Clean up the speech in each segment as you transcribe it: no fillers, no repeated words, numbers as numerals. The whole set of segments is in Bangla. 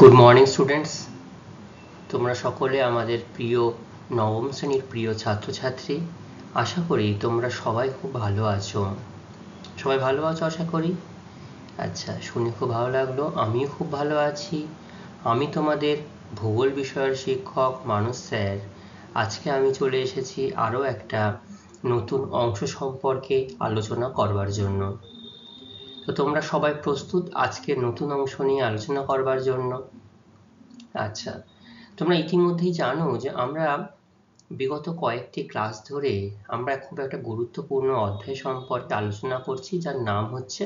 গুড মর্নিং স্টুডেন্টস, তোমরা সকলে আমাদের প্রিয় নবম শ্রেণীর প্রিয় ছাত্রছাত্রী। আশা করি তোমরা সবাই খুব ভালো আছো। সবাই ভালো আছো আশা করি। আচ্ছা, শুনে খুব ভালো লাগলো। আমিও খুব ভালো আছি। আমি তোমাদের ভূগোল বিষয়ের শিক্ষক মানুষ স্যার। আজকে আমি চলে এসেছি আরও একটা নতুন অংশ সম্পর্কে আলোচনা করবার জন্য। তো তোমরা সবাই প্রস্তুত আজকের নতুন অংশ নিয়ে আলোচনা করবার জন্য? আচ্ছা, তোমরা ইতিমধ্যেই জানো যে আমরা বিগত কয়েকটি ক্লাস ধরে আমরা খুব একটা গুরুত্বপূর্ণ অধ্যায় সম্পর্কে আলোচনা করছি, যার নাম হচ্ছে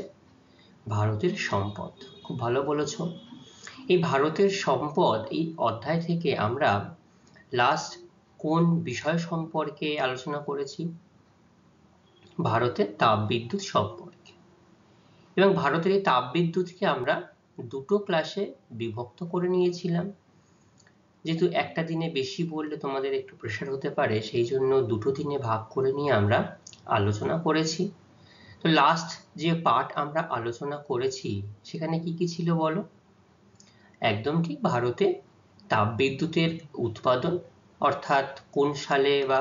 ভারতের সম্পদ। খুব ভালো বলেছ। এই ভারতের সম্পদ এই অধ্যায় থেকে আমরা লাস্ট কোন বিষয় সম্পর্কে আলোচনা করেছি? ভারতের তাপবিদ্যুৎ সম্পর্কে। এবং ভারতের এই তাপবিদ্যুৎকে আমরা দুটো ক্লাসে বিভক্ত করে নিয়েছিলাম। যেহেতু একটা দিনে বেশি বললে তোমাদের একটু প্রেশার হতে পারে, সেই জন্য দুটো দিনে ভাগ করে নিয়ে আমরা আলোচনা করেছি। তো লাস্ট যে পার্ট আমরা আলোচনা করেছি সেখানে কি কি ছিল বলো? একদম ঠিক, ভারতে তাপবিদ্যুতের উৎপাদন, অর্থাৎ কোন সালে বা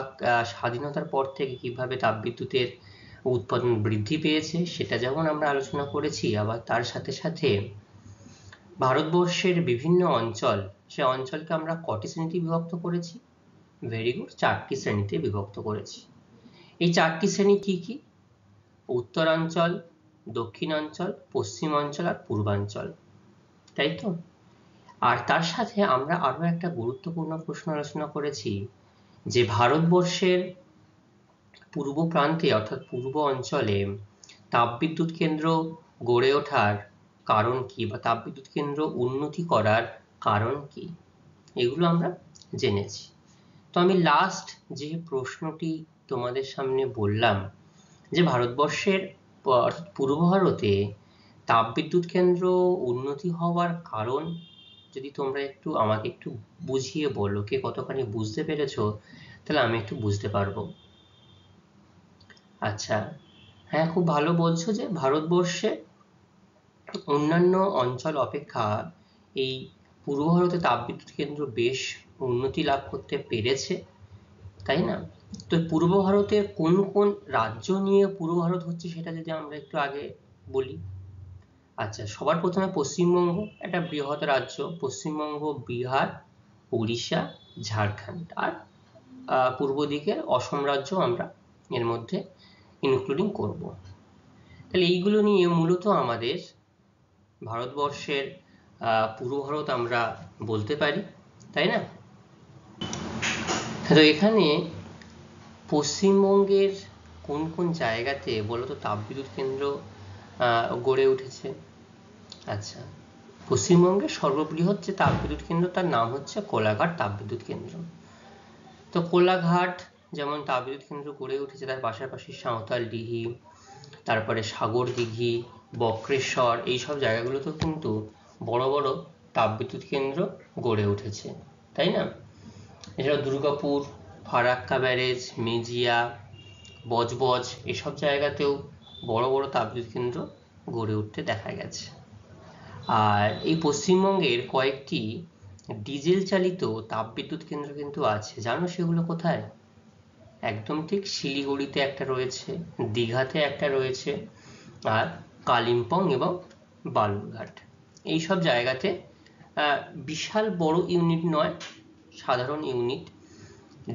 স্বাধীনতার পর থেকে কিভাবে তাপবিদ্যুতের উৎপাদন বৃদ্ধি পেয়েছে সেটা যেমন আমরা আলোচনা করেছি, আবার তার সাথে সাথে ভারতবর্ষের বিভিন্ন অঞ্চল, সে অঞ্চলকে আমরা কটি শ্রেণীতে বিভক্ত করেছি? ভেরি গুড, 4টি শ্রেণীতে বিভক্ত করেছি। এই 4টি শ্রেণী কি কি? উত্তরাঞ্চল, দক্ষিণাঞ্চল, পশ্চিমাঞ্চল আর পূর্বাঞ্চল, তাই তো? আর তার সাথে আমরা আরো একটা গুরুত্বপূর্ণ প্রশ্ন আলোচনা করেছি যে ভারতবর্ষের পূর্ব প্রান্তে অর্থাৎ পূর্ব অঞ্চলে তাপবিদ্যুৎ কেন্দ্র গড়ে ওঠার কারণ কি, বা তাপবিদ্যুৎ কেন্দ্র উন্নতি করার কারণ কি, এগুলো আমরা জেনেছি। তো আমি লাস্ট যে প্রশ্নটি তোমাদের সামনে বললাম যে ভারতবর্ষের অর্থাৎ পূর্ব ভারতে তাপবিদ্যুৎ কেন্দ্র উন্নতি হওয়ার কারণ যদি তোমরা একটু আমাকে একটু বুঝিয়ে বলো, কে কতখানি বুঝতে পেরেছো, তাহলে আমি একটু বুঝতে পারবো। আচ্ছা, হ্যাঁ, খুব ভালো বলছো যে ভারতবর্ষে অন্যান্য অঞ্চল অপেক্ষা এই পূর্ব ভারতে তাপবিদ্যুৎ কেন্দ্র বেশ উন্নতি লাভ করতে পেরেছে, তাই না? তো পূর্ব ভারতের কোন কোন রাজ্য নিয়ে পূর্ব ভারত হচ্ছে সেটা যদি আমরা একটু আগে বলি। আচ্ছা, সবার প্রথমে পশ্চিমবঙ্গ একটা বৃহৎ রাজ্য। পশ্চিমবঙ্গ, বিহার, উড়িষ্যা, ঝাড়খণ্ড আর পূর্ব দিকের অসম রাজ্য আমরা এর মধ্যে ইনক্লুডিং করব। তাহলে এইগুলো নিয়ে মূলত আমাদের ভারতবর্ষের পূর্ব ভারত আমরা বলতে পারি, তাই না? তো এখানে পশ্চিমবঙ্গের কোন কোন জায়গাতে বলতো তাপবিদ্যুৎ কেন্দ্র গড়ে উঠেছে? আচ্ছা, পশ্চিমবঙ্গের সর্ববৃহৎ যে তাপবিদ্যুৎ কেন্দ্র তার নাম হচ্ছে কোলাঘাট তাপবিদ্যুৎ কেন্দ্র। তো কোলাঘাট যেমন তাপবিদ্যুৎ কেন্দ্র গড়ে উঠেছে, তার পাশাপাশি সাঁওতালডিহি, তারপরে সাগরদিঘি, বক্রেশ্বর, এইসব জায়গাগুলোতেও কিন্তু বড় বড় তাপবিদ্যুৎ কেন্দ্র গড়ে উঠেছে, তাই না? এছাড়া দুর্গাপুর, ফারাক্কা ব্যারেজ, মেজিয়া, বজবজ, এসব জায়গাতেও বড় বড় তাপবিদ্যুৎ কেন্দ্র গড়ে উঠতে দেখা গেছে। আর এই পশ্চিমবঙ্গের কয়েকটি ডিজেল চালিত তাপবিদ্যুৎ কেন্দ্র কিন্তু আছে, জানো সেগুলো কোথায়? একদম ঠিক, শিলিগুড়িতে একটা রয়েছে, দীঘাতে একটা রয়েছে, আর কালিম্পং এবং বালুরঘাট, এইসব জায়গাতে বিশাল বড় ইউনিট নয়, সাধারণ ইউনিট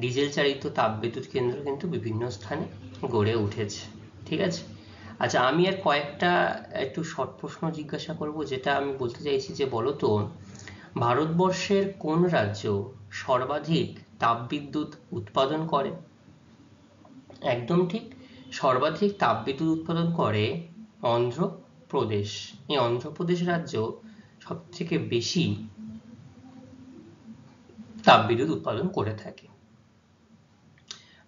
ডিজেল চালিত তাপবিদ্যুৎ কেন্দ্র কিন্তু বিভিন্ন স্থানে গড়ে উঠেছে, ঠিক আছে? আচ্ছা, আমি আর কয়েকটা একটু শর্ট প্রশ্ন জিজ্ঞাসা করব, যেটা আমি বলতে চাইছি যে বলো তো ভারতবর্ষের কোন রাজ্য সর্বাধিক তাপবিদ্যুৎ উৎপাদন করে? একদম ঠিক, সর্বাধিক তাপবিদ্যুৎ উৎপাদন করে অন্ধ্রপ্রদেশ। এই অন্ধ্রপ্রদেশ রাজ্য সব থেকে বেশি তাপবিদ্যুৎ উৎপাদন করে থাকে।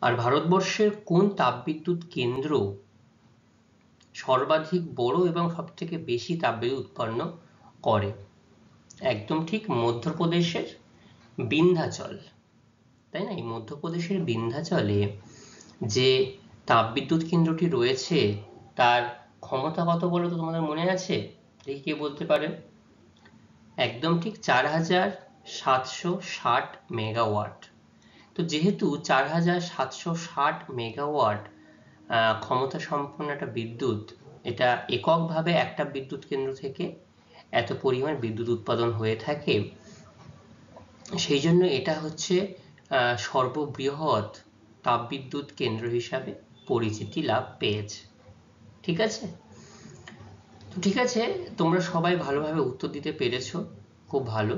আর ভারতবর্ষের কোন তাপবিদ্যুৎ কেন্দ্র সর্বাধিক বড় এবং সব থেকে বেশি তাপবিদ্যুৎ উৎপন্ন করে? একদম ঠিক, মধ্যপ্রদেশের বিন্ধ্যাচল, তাই না? এই মধ্যপ্রদেশের বিন্ধ্যাচলে যে তাপবিদ্যুৎ কেন্দ্রটি রয়েছে তার ক্ষমতা কত বলো তো, তোমাদের মনে আছে? দেখি কে বলতে পারে। একদম ঠিক 4760 মেগাওয়াট। তো যেহেতু 4760 মেগাওয়াট ক্ষমতা সম্পন্ন একটা বিদ্যুৎ, এটা এককভাবে একটা বিদ্যুৎ কেন্দ্র থেকে এত পরিমাণ বিদ্যুৎ উৎপাদন হয়ে থাকে, সেই জন্য এটা হচ্ছে সর্ববৃহৎ তাপবিদ্যুৎ কেন্দ্র হিসাবে পরিচিতি লাভ পেয়েছে। ঠিক আছে, তো ঠিক আছে, তোমরা সবাই ভালোভাবে উত্তর দিতে পেরেছো, খুব ভালো।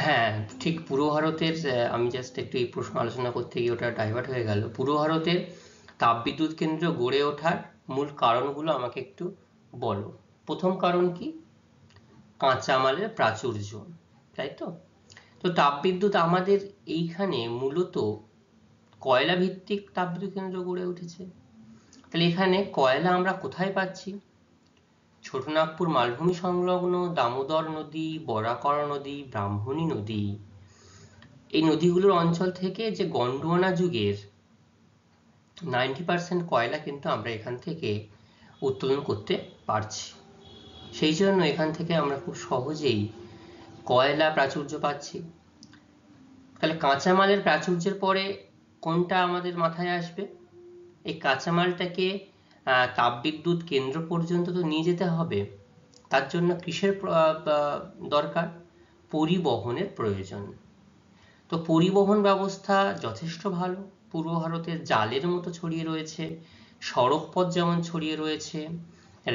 হ্যাঁ, ঠিক পূর্ব ভারতের, আমি জাস্ট একটু এই প্রশ্ন আলোচনা করতে গিয়ে ওটা ডাইভার্ট হয়ে গেল। পূর্ব ভারতের তাপবিদ্যুৎ কেন্দ্র গড়ে ওঠার মূল কারণগুলো আমাকে একটু বলো। প্রথম কারণ কি? কাঁচামালের প্রাচুর্য, তাই তো? তো তাপবিদ্যুৎ আমাদের এইখানে মূলত কয়লা ভিত্তিক তাপবিদ্যুৎ কেন্দ্র গড়ে উঠেছে। তাহলে এখানে কয়লা আমরা কোথায় পাচ্ছি? ছোটনাগপুর মালভূমি সংলগ্ন দামোদর নদী, বরাকর নদী, ব্রাহ্মণী নদী, এই নদীগুলোর অঞ্চল থেকে যে গন্ডোয়ানা যুগের 90% কয়লা কিন্তু আমরা এখান থেকে উত্তোলন করতে পারছি। সেই জন্য এখান থেকে আমরা খুব সহজেই কয়লা প্রাচুর্য পাচ্ছি। তাহলে কাঁচামালের প্রাচুর্যের পরে কোনটা আমাদের মাথায় আসবে? এই কাঁচামালটাকে তাপবিদ্যুৎ কেন্দ্র পর্যন্ত তো নিয়ে যেতে হবে, তার জন্য কিসের দরকার? পরিবহনের প্রয়োজন। তো পরিবহন ব্যবস্থা যথেষ্ট ভালো, পূর্ব ভারতের জালের মতো ছড়িয়ে রয়েছে, সড়কপথ যেমন ছড়িয়ে রয়েছে,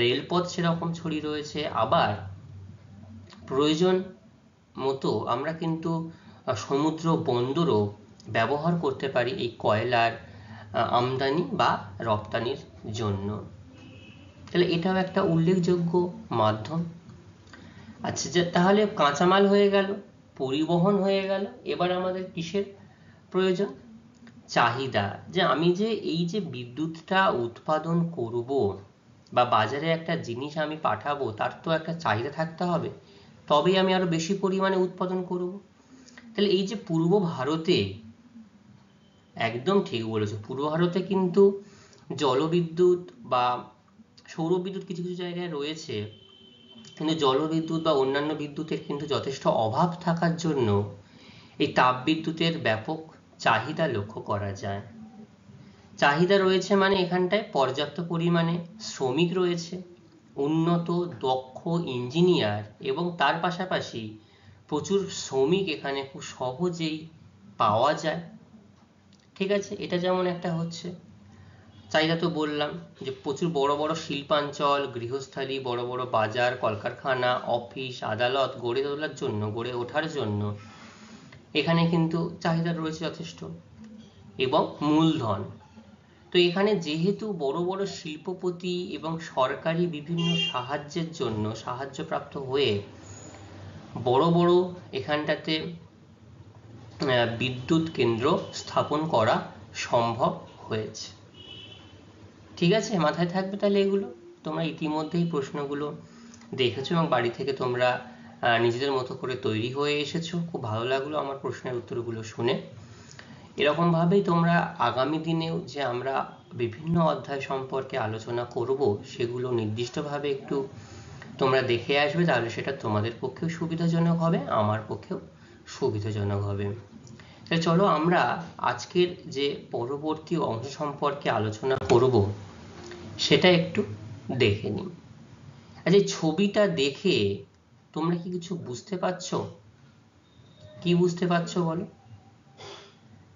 রেলপথ সেরকম ছড়িয়ে রয়েছে, আবার প্রয়োজন মতো আমরা কিন্তু সমুদ্র বন্দরও ব্যবহার করতে পারি এই কয়লার আমদানি বা রপ্তানির জন্য। তাহলে এটাও একটা উল্লেখযোগ্য মাধ্যম। আচ্ছা, যে তাহলে কাঁচামাল হয়ে গেল, পরিবহন হয়ে গেল, এবার আমাদের কিসের প্রয়োজন? চাহিদা। যে আমি যে এই যে বিদ্যুৎটা উৎপাদন করব বা বাজারে একটা জিনিস আমি পাঠাবো, তার তো একটা চাহিদা থাকতে হবে, তবেই আমি আরো বেশি পরিমাণে উৎপাদন করব। তাহলে এই যে পূর্ব ভারতে, একদম ঠিক বলেছো, পূর্ব ভারতে কিন্তু জলবিদ্যুৎ বা সৌরবিদ্যুৎ কিছু কিছু জায়গায় রয়েছে, কিন্তু জলবিদ্যুৎ বা অন্যান্য বিদ্যুতের কিন্তু যথেষ্ট অভাব থাকার জন্য এই তাপবিদ্যুতের ব্যাপক চাহিদা লক্ষ্য করা যায়। চাহিদা রয়েছে মানে এখানটায় পর্যাপ্ত পরিমাণে শ্রমিক রয়েছে, উন্নত দক্ষ ইঞ্জিনিয়ার, এবং তার পাশাপাশি প্রচুর শ্রমিক এখানে খুব সহজেই পাওয়া যায়। ঠিক আছে, এটা যেমন একটা হচ্ছে চাহিদা। তো বললাম যে প্রচুর বড় বড় শিল্পাঞ্চল, গৃহস্থালী, বড় বড় বাজার, কলকারখানা, অফিস, আদালত গড়ে ওঠার জন্য এখানে কিন্তু চাহিদা রয়েছে যথেষ্ট, এবং মূলধন। তো এখানে যেহেতু বড় বড় শিল্পপতি এবং সরকারি বিভিন্ন সাহায্যের জন্য সাহায্যপ্রাপ্ত হয়ে বড় বড় এখানটাতে বিদ্যুৎ কেন্দ্র স্থাপন করা সম্ভব হয়েছে। ঠিক আছে, মাথায় থাকবে তাহলে এগুলো। তোমরা ইতিমধ্যেই প্রশ্নগুলো দেখেছো এবং বাড়ি থেকে তোমরা নিজেদের মতো করে তৈরি হয়ে এসেছো। খুব ভালো লাগলো আমার প্রশ্নের উত্তরগুলো শুনে। এরকম ভাবেই তোমরা আগামী দিনেও যে আমরা বিভিন্ন অধ্যায় সম্পর্কে আলোচনা করব, সেগুলো নির্দিষ্টভাবে একটু তোমরা দেখে আসবে, তাহলে সেটা তোমাদের পক্ষেও সুবিধাজনক হবে, আমার পক্ষেও সুবিধাজনক হবে। তাহলে চলো আমরা আজকের যে পরবর্তী অংশ সম্পর্কে আলোচনা করব সেটা একটু দেখে নিই। আচ্ছা, ছবিটা দেখে তোমরা কি কিছু বুঝতে পারছো? কি বুঝতে পারছো বলো?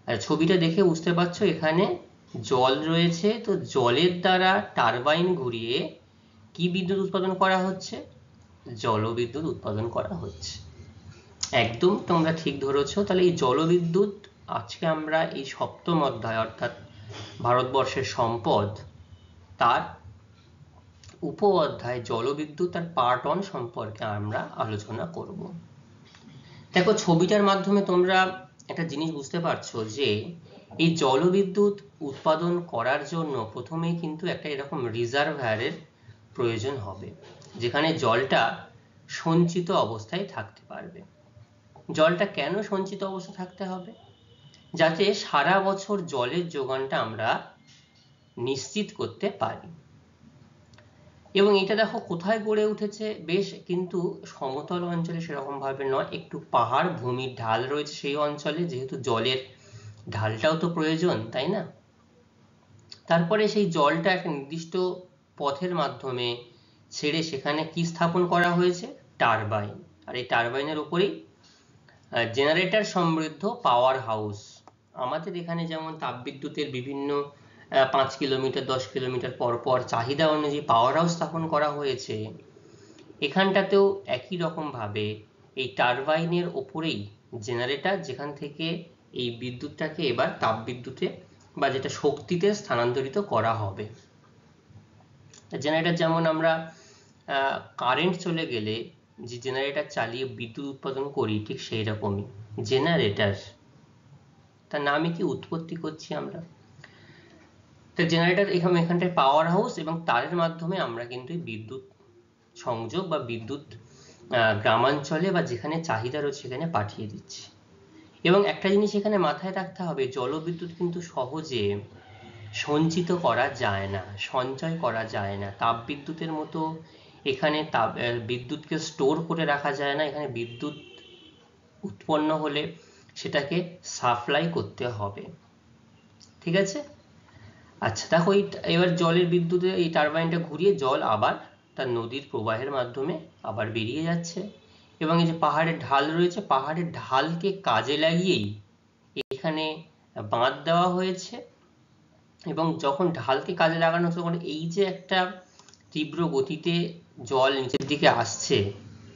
আর ছবিটা দেখে বুঝতে পারছো এখানে জল রয়েছে, তো জলের দ্বারা টারবাইন ঘুরিয়ে কি বিদ্যুৎ উৎপাদন করা হচ্ছে? জলবিদ্যুৎ উৎপাদন করা হচ্ছে। একদম তোমরা ঠিক ধরেছো। তাহলে এই জলবিদ্যুৎ আজকে আমরা এই সপ্তম অধ্যায়, অর্থাৎ ভারতবর্ষের সম্পদ, তার উপ অধ্যায় জলবিদ্যুৎ আর পার্ট 1 সম্পর্কে আমরা আলোচনা করব। দেখো, ছবিটার মাধ্যমে তোমরা একটা জিনিস বুঝতে পারছো যে এই জলবিদ্যুৎ উৎপাদন করার জন্য প্রথমেই কিন্তু একটা এরকম রিজার্ভায়ারের প্রয়োজন হবে, যেখানে জলটা সঞ্চিত অবস্থায় থাকতে পারবে। জলটা কেন সঞ্চিত অবস্থায় থাকতে হবে? যাতে সারা বছর জলের যোগানটা আমরা নিশ্চিত করতে পারি। এবং এটা দেখো কোথায় গড়ে উঠেছে, বেশ কিন্তু সমতল অঞ্চলে সেরকম ভাবে নয়, একটু পাহাড় ভূমির ঢাল রয়েছে সেই অঞ্চলে, যেহেতু জলের ঢালটাও তো প্রয়োজন, তাই না? তারপরে সেই জলটা একটা নির্দিষ্ট পথের মাধ্যমে ছেড়ে সেখানে কি স্থাপন করা হয়েছে, টারবাইন। আর এই টারবাইনের উপরেই জেনারেটর সমৃদ্ধ পাওয়ার হাউস। আমাদের এখানে যেমন তাপবিদ্যুতের বিভিন্ন 5 কিলোমিটার 10 কিলোমিটার পর পর চাহিদা অনুযায়ী পাওয়ার হাউস স্থাপন করা হয়েছে, এখানটাতেও একই রকম ভাবে এই টারবাইনের ওপরেই জেনারেটর, যেখান থেকে এই বিদ্যুৎটাকে এবার তাপবিদ্যুতে বা যেটা শক্তিতে স্থানান্তরিত করা হবে। জেনারেটর যেমন আমরা কারেন্ট চলে গেলে যে জেনারেটর চালিয়ে বিদ্যুৎ উৎপাদন করি, ঠিক সেই রকমই জেনারেটর, তার নামে কি উৎপত্তি করছি আমরা। তো জেনারেটর এখানটায় পাওয়ার হাউস এবং তারের মাধ্যমে আমরা কিন্তু বিদ্যুৎ সংযোগ বা বিদ্যুৎ গ্রামাঞ্চলে বা যেখানে চাহিদা রয়েছে সেখানে পাঠিয়ে দিচ্ছি। এবং একটা জিনিস এখানে মাথায় রাখতে হবে, জলবিদ্যুৎ কিন্তু সহজে সঞ্চিত করা যায় না, সঞ্চয় করা যায় না। তাপবিদ্যুতের মতো এখানে বিদ্যুৎকে স্টোর করে রাখা যায় না। এখানে বিদ্যুৎ উৎপন্ন হলে সেটাকে সাপ্লাই করতে হবে, ঠিক আছে? আচ্ছা দেখো, এবার জলের বিদ্যুতে এই টারবাইনটা ঘুরিয়ে জল আবার তার নদীর প্রবাহের মাধ্যমে আবার বেরিয়ে যাচ্ছে। এবং এই যে পাহাড়ের ঢাল রয়েছে, পাহাড়ের ঢালকে কাজে লাগিয়েই এখানে বাঁধ দেওয়া হয়েছে। এবং যখন ঢালকে কাজে লাগানো হচ্ছে, তখন এই যে একটা তীব্র গতিতে জল নিচের দিকে আসছে,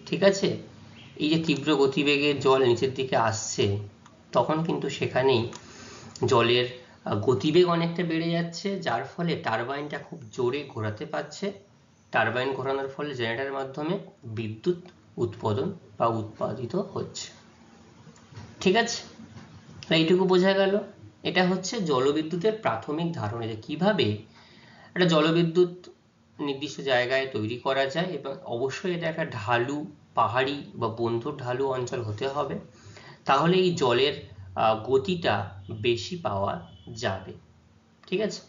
ঠিক আছে, এই যে তীব্র গতিবেগে জল নিচের দিকে আসছে, তখন কিন্তু সেখানেই জলের গতিবেগ অনেকটা বেড়ে যাচ্ছে, যার ফলে টারবাইনটা খুব জোরে ঘোরাতে পারছে। টারবাইন ঘোরানোর ফলে জেনারেটরের মাধ্যমে বিদ্যুৎ উৎপাদন বা উৎপাদিত হচ্ছে, ঠিক আছে? এইটুকু বোঝা গেল। এটা হচ্ছে জলবিদ্যুতের প্রাথমিক ধারণা, যে কিভাবে একটা জলবিদ্যুৎ নির্দিষ্ট জায়গায় তৈরি করা যায়। এবং অবশ্যই এটা একটা ঢালু, পাহাড়ি বা বন্ধুর ঢালু অঞ্চল হতে হবে, তাহলে এই জলের গতিটা বেশি পাওয়া যাবে, ঠিক আছে?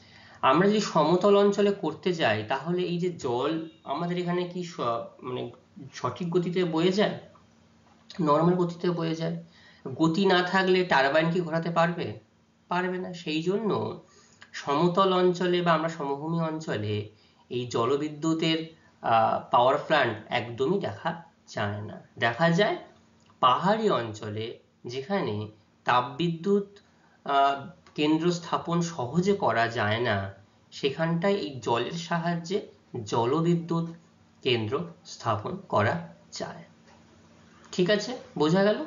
আমরা যদি সমতল অঞ্চলে করতে যাই, তাহলে এই যে জল আমাদের এখানে কি মানে সঠিক গতিতে বয়ে যায়, নর্মাল গতিতে বয়ে যায়। গতি না থাকলে টারবাইন কি ঘোরাতে পারবে? পারবে না। সেই জন্য সমতল অঞ্চলে বা আমরা সমভূমি অঞ্চলে এই জলবিদ্যুতের পাওয়ার প্ল্যান্ট একদমই দেখা যায় না। দেখা যায় পাহাড়ি অঞ্চলে, যেখানে তাপবিদ্যুৎ কেন্দ্র স্থাপন সহজে করা যায় না, সেখানটায় এই জলের সাহায্যে জলবিদ্যুৎ কেন্দ্র স্থাপন করা যায়, ঠিক আছে? বোঝা গেল?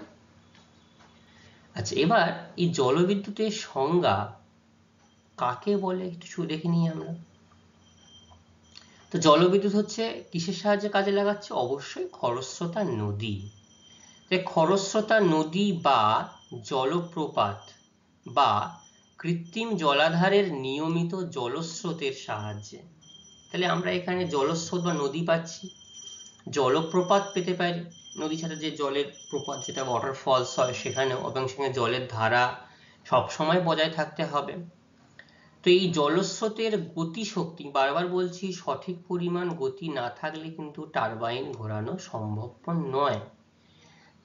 আচ্ছা, এবার এই জলবিদ্যুতের সংজ্ঞা কাকে বলে একটু দেখে নিই আমরা। তো জলবিদ্যুৎ হচ্ছে কিসের সাহায্যে কাজে লাগাচ্ছে? অবশ্যই খরস্রোতা নদী। খরস্রোতা নদী বা জলপ্রপাত বা কৃত্রিম জলাধারের নিয়মিত জলস্রোতের সাহায্যে। তাহলে আমরা এখানে জলস্রোত বা নদী পাচ্ছি, জলপ্রপাত পেতে পারি, নদী ছাড়া যে জলের প্রপাত, যেটা ওয়াটারফলস হয় সেখানেও, এবং সেখানে জলের ধারা সবসময় বজায় থাকতে হবে। তো এই জলস্রোতের গতিশক্তি, বারবার বলছি, সঠিক পরিমাণ গতি না থাকলে কিন্তু টারবাইন ঘোরানো সম্ভবপর নয়।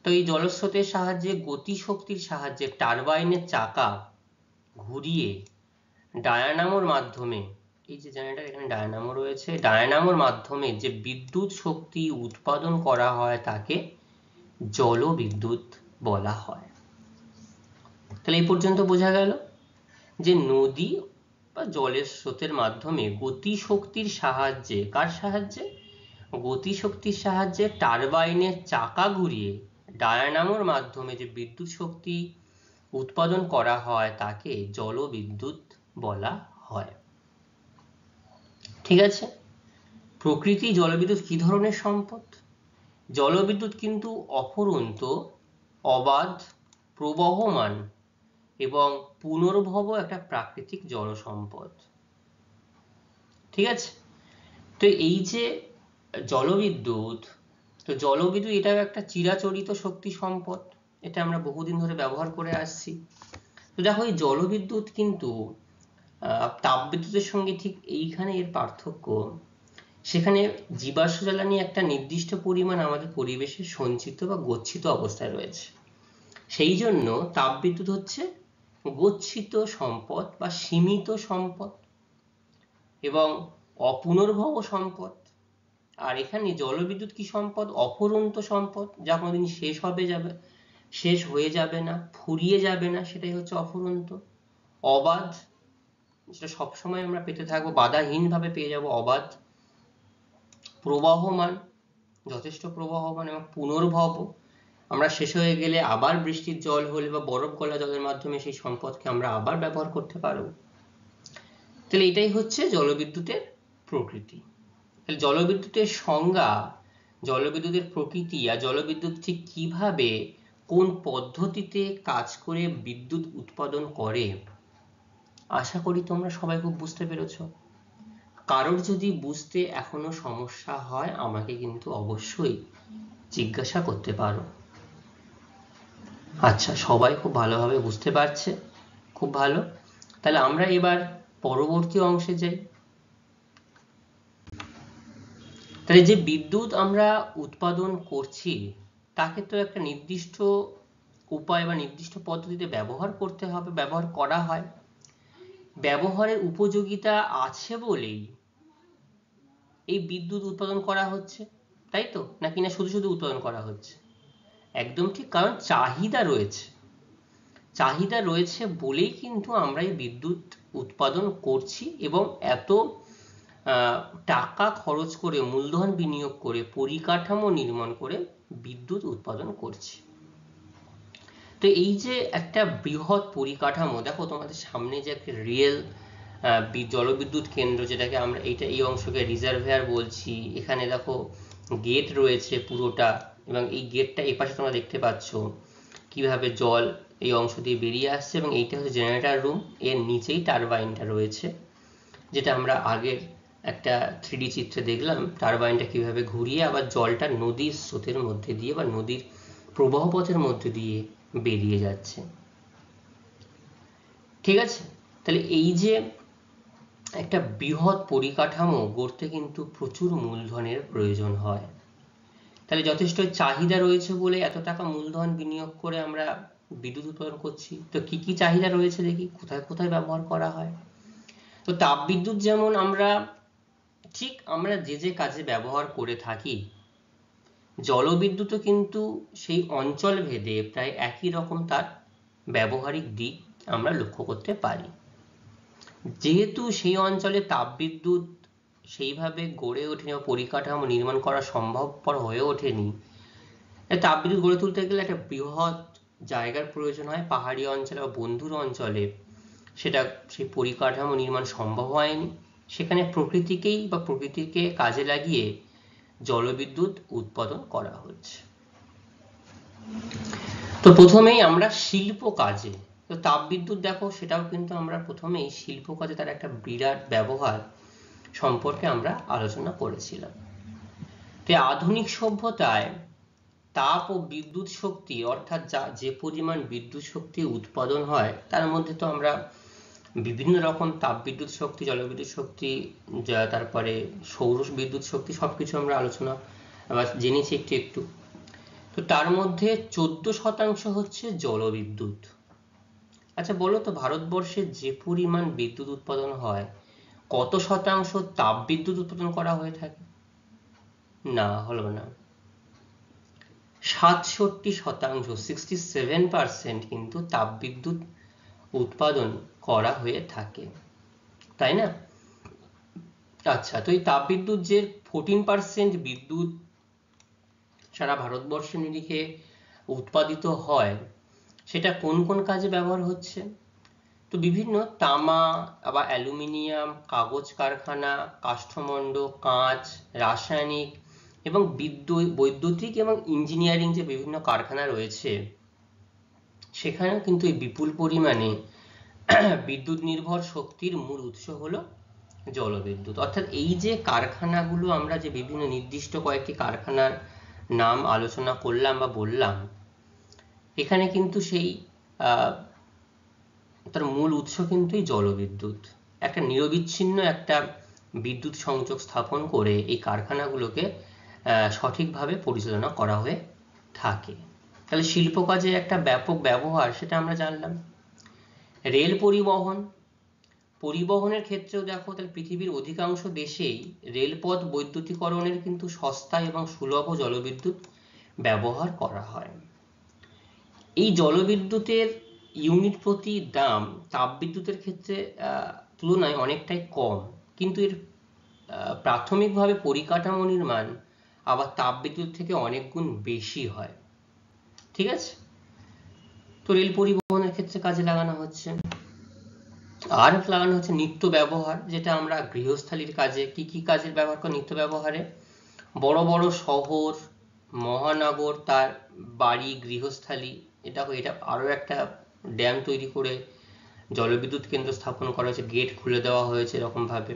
তো এই জলস্রোতের সাহায্যে, গতিশক্তির সাহায্যে টারবাইনের চাকা ঘুরিয়ে ডায়ানামোর মাধ্যমে, এই যে জেনারেটর এখানে ডায়ানামো রয়েছে, ডায়ানামোর মাধ্যমে যে বিদ্যুৎ শক্তি উৎপাদন করা হয় তাকে জলবিদ্যুৎ বলা হয়। তাহলে এই পর্যন্ত বোঝা গেল যে নদী বা জলের স্রোতের মাধ্যমে গতিশক্তির সাহায্যে, কার সাহায্যে? গতিশক্তির সাহায্যে টারবাইনের চাকা ঘুরিয়ে ডায়ানামোর মাধ্যমে যে বিদ্যুৎ শক্তি উৎপাদন করা হয় তাকে জলবিদ্যুৎ বলা হয়, ঠিক আছে? প্রকৃতি জলবিদ্যুৎ কি ধরনের সম্পদ? জলবিদ্যুৎ কিন্তু অফুরন্ত, অবাধ, প্রবহমান এবং পুনর্ভব একটা প্রাকৃতিক জল সম্পদ, ঠিক আছে? তো এই যে জলবিদ্যুৎ, তো জলবিদ্যুৎ এটাও একটা চিরাচরিত শক্তি সম্পদ, এটা আমরা বহুদিন ধরে ব্যবহার করে আসছি। তো দেখো, এই জলবিদ্যুৎ কিন্তু তাপবিদ্যুতের সঙ্গে ঠিক এইখানে এর পার্থক্য, সেখানে জীবাশ্ম জ্বালানি একটা নির্দিষ্ট পরিমাণ আমাদের পরিবেশে সঞ্চিত বা গচ্ছিত অবস্থায় রয়েছে। সেই জন্য তাপবিদ্যুৎ হচ্ছে গচ্ছিত সম্পদ বা সীমিত সম্পদ এবং অপুনর্ভব সম্পদ। আর এখানে জলবিদ্যুৎ কি সম্পদ? অফুরন্ত সম্পদ, যা কোনোদিন শেষ হয়ে যাবে না, ফুরিয়ে যাবে না, সেটাই হচ্ছে অফুরন্ত। অবাধ, যেটা সবসময় আমরা পেতে থাকবো, বাধাহীন ভাবে পেয়ে যাব। অবাধ, প্রবাহমান, যথেষ্ট প্রবাহমান এবং পুনর্ভব। আমরা শেষ হয়ে গেলে আবার বৃষ্টির জল হলে বা বরফ গলা জলের মাধ্যমে সেই সম্পদকে আমরা আবার ব্যবহার করতে পারবো। তাহলে এটাই হচ্ছে জলবিদ্যুতের প্রকৃতি। তাহলে জলবিদ্যুতের সংজ্ঞা, জলবিদ্যুতের প্রকৃতি আর জলবিদ্যুৎ ঠিক কিভাবে কোন পদ্ধতিতে কাজ করে বিদ্যুৎ উৎপাদন করে, আশা করি তোমরা সবাই খুব বুঝতে পেরেছ। কারোর যদি বুঝতে এখনো সমস্যা হয় আমাকে কিন্তু অবশ্যই জিজ্ঞাসা করতে পারো। আচ্ছা, সবাই খুব ভালোভাবে বুঝতে পারছে, খুব ভালো। তাহলে আমরা এবার পরবর্তী অংশে যাই। তাহলে যে বিদ্যুৎ আমরা উৎপাদন করছি তাকে তো একটা নির্দিষ্ট উপায় বা নির্দিষ্ট পদ্ধতিতে ব্যবহার করতে হবে, ব্যবহার করা হয়। ব্যবহারের উপযোগিতা আছে বলেই এই বিদ্যুৎ উৎপাদন করা হচ্ছে, তাই তো? নাকি না শুধু শুধু উৎপাদন করা হচ্ছে? একদম ঠিক, কারণ চাহিদা রয়েছে। চাহিদা রয়েছে বলেই কিন্তু আমরা এই বিদ্যুৎ উৎপাদন করছি এবং এত টাকা খরচ করে, মূলধন বিনিয়োগ করে, পরিকাঠামো নির্মাণ করে বিদ্যুৎ উৎপাদন করছি। তো এই যে একটা বৃহৎ পরিকাঠামো, দেখো তোমাদের সামনে যে একটা রিয়েল জলবিদ্যুৎ কেন্দ্র, যেটাকে আমরা এই অংশকে রিজার্ভেয়ার বলছি। এখানে দেখো গেট রয়েছে পুরোটা, এবং এই গেটটা এপাশে তোমরা দেখতে পাচ্ছ কিভাবে জল এই অংশ দিয়ে বেরিয়ে আসছে, এবং এইটা হচ্ছে জেনারেটর রুম। এর নিচেই টারবাইনটা রয়েছে, যেটা আমরা আগের একটা 3D চিত্রে দেখলাম টারবাইনটা কিভাবে ঘুরিয়ে আবার জলটা নদীর স্রোতের মধ্যে দিয়ে বা নদীর প্রবাহ পথের মধ্যে দিয়ে বেরিয়ে যাচ্ছে। ঠিক আছে? তাহলে এই যে একটা বৃহৎ পরিকাঠামো গড়তে কিন্তু প্রচুর মূলধনের প্রয়োজন হয়। তাহলে যথেষ্ট চাহিদা রয়েছে বলে এত টাকা মূলধন বিনিয়োগ করে আমরা বিদ্যুৎ উৎপাদন করছি। তো কি কি চাহিদা রয়েছে দেখি, কোথায় কোথায় ব্যবহার করা হয়। তো তাপবিদ্যুৎ যেমন আমরা যে কাজে ব্যবহার করে থাকি, জলবিদ্যুৎও কিন্তু সেই অঞ্চল ভেদে প্রায় একই রকম তার ব্যবহারিক দিক আমরা লক্ষ্য করতে পারি। যেহেতু সেই অঞ্চলে তাপবিদ্যুৎ সেইভাবে গড়ে ওঠেনি বা পরিকাঠামো নির্মাণ করা সম্ভবপর হয়ে ওঠেনি, তাপবিদ্যুৎ গড়ে তুলতে গেলে একটা বৃহৎ জায়গার প্রয়োজন হয়। পাহাড়ি অঞ্চলে বা বন্ধুর অঞ্চলে সেই পরিকাঠামো নির্মাণ সম্ভব হয়নি। সেখানে প্রকৃতিকে কাজে লাগিয়ে জলবিদ্যুৎ উৎপাদন করা হচ্ছে। তো প্রথমেই আমরা শিল্প কাজে, তো তাপবিদ্যুৎ দেখো সেটাও কিন্তু আমরা প্রথমেই শিল্প কাজে তার একটা বিরাট ব্যবহার সম্পর্কে আমরা আলোচনা করেছিলাম। তো আধুনিক সভ্যতায় তাপ ও বিদ্যুৎ শক্তি, অর্থাৎ যে পরিমাণ বিদ্যুৎ শক্তি উৎপাদন হয় তার মধ্যে তো আমরা বিভিন্ন রকম তাপবিদ্যুৎ শক্তি, জলবিদ্যুৎ শক্তি, তারপরে সৌর বিদ্যুৎ শক্তি, সবকিছু আমরা আলোচনা জেনেছি একটু একটু। তো তার মধ্যে 14% হচ্ছে জলবিদ্যুৎ। আচ্ছা বলো তো, ভারতবর্ষে যে পরিমাণ বিদ্যুৎ উৎপাদন হয় কত শতাংশ তাপবিদ্যুৎ উৎপাদন করা হয়ে থাকে? না, হলো না। 67%, 67% কিন্তু তাপবিদ্যুৎ উৎপাদন করা হয়ে থাকে, তাই না? আচ্ছা, তো এই তাপবিদ্যুৎ যে 14% বিদ্যুৎ সারা ভারতবর্ষের নিরিখে উৎপাদিত হয়, সেটা কোন কোন কাজে ব্যবহার হচ্ছে? তো বিভিন্ন তামা, আবার অ্যালুমিনিয়াম, কাগজ কারখানা, কাষ্ঠমণ্ড, কাঁচ, রাসায়নিক এবং বৈদ্যুতিক এবং ইঞ্জিনিয়ারিং যে বিভিন্ন কারখানা রয়েছে, সেখানেও কিন্তু এই বিপুল পরিমাণে বিদ্যুৎ নির্ভর শক্তির মূল উৎস হলো জলবিদ্যুৎ। অর্থাৎ এই যে কারখানাগুলো, আমরা যে বিভিন্ন নির্দিষ্ট কয়েকটি কারখানার নাম আলোচনা করলাম বা বললাম, এখানে কিন্তু সেই তার মূল উৎস কিন্তু এই জলবিদ্যুৎ। একটা নিরবিচ্ছিন্ন একটা বিদ্যুৎ সংযোগ স্থাপন করে এই কারখানাগুলোকে সঠিকভাবে পরিচালনা করা হয়ে থাকে। তাহলে শিল্প কাজে একটা ব্যাপক ব্যবহার সেটা আমরা জানলাম। রেল পরিবহনের ক্ষেত্রেও দেখো, তাহলে পৃথিবীর অধিকাংশ দেশেই রেলপথ বৈদ্যুতিকরণের কিন্তু সস্তা এবং সুলভ জলবিদ্যুৎ ব্যবহার করা হয়। এই জলবিদ্যুতের ইউনিট প্রতি দাম তাপবিদ্যুতের ক্ষেত্রে তুলনায় অনেকটাই কম, কিন্তু এর প্রাথমিকভাবে পরিকাঠামো নির্মাণ আবার তাপবিদ্যুৎ থেকে অনেক গুণ বেশি হয়। ঠিক আছে, তো রেল পরিবহনের ক্ষেত্রে কাজে লাগানো হচ্ছে। আর লাগানো হচ্ছে নিত্য ব্যবহার, যেটা আমরা গৃহস্থালির কাজে কি কি কাজে ব্যবহার করি নিত্য ব্যবহারে, বড় বড় শহর মহানগর তার বাড়ি গৃহস্থালি, এটা আরো একটা ড্যাম তৈরি করে জলবিদ্যুৎ কেন্দ্র স্থাপন করা হয়েছে, গেট খুলে দেওয়া হয়েছে এরকম ভাবে।